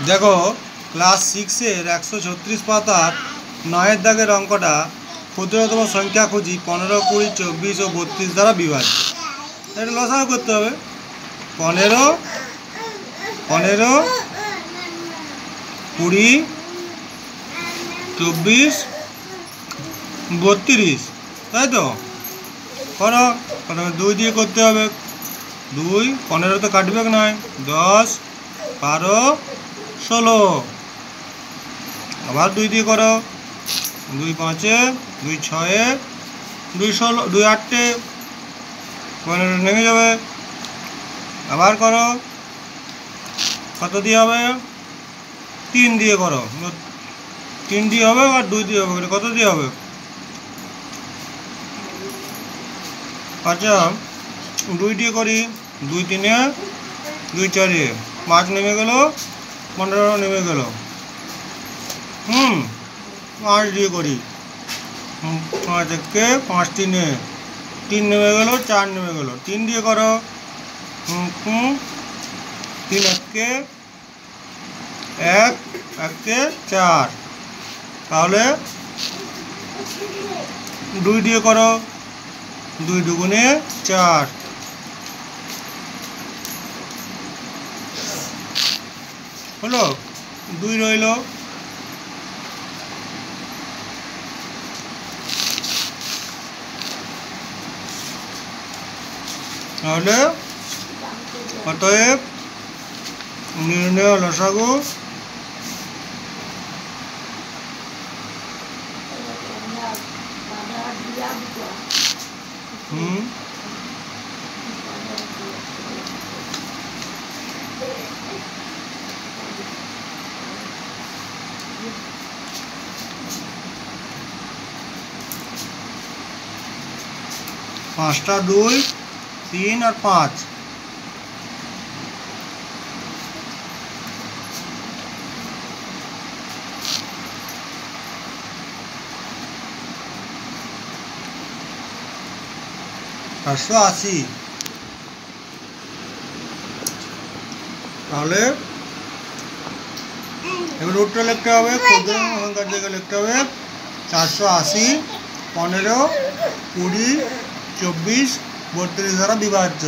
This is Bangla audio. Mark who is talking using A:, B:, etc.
A: देखो क्लास 6 136 पातार 9 दागेर अंकटा क्षुद्रतम संख्या खुঁজি 15, 20, 24 और 32 द्वारा विभाज्य। लसागु करते হবে 15, 15, 20, 24, 32 তাই তো করো। প্রথমে 2 দিয়ে করতে হবে, 2 15 তো কাটবে নয়, 10, 12, 16 আবার 2 দিয়ে করো, 2 5, 2 6, 2 16, 2 8, 15 নেমে যাবে। আবার করো, কত দিয়ে হবে? 3 দিয়ে করো, 3 দিয়ে হবে আর 2 দিয়ে হবে, কত দিয়ে হবে? আচ্ছা 2 দিয়ে করি, 2 3, 2 4, 5 নেমে গেল, 15 নেমে গেল। 5 দিয়ে করি, 5 থেকে 5 3, 3 নেমে গেল, 4 নেমে গেল। 3 দিয়ে করো, 3 1 1 1 4, তাহলে 2 দিয়ে করো, 2 দুগুণে 4 হলো, 2 রইল। তাহলে অতএব নির্ণয় লসাগু पाँचटा 2, 3 और 5। पाँचशो 80। তাহলে এবার উত্তর লিখতে হবে, ক্ষুদ্র সংখ্যার জায়গায় লিখতে হবে 480, 15, 20, 24, 32 দ্বারা বিভাজ্য।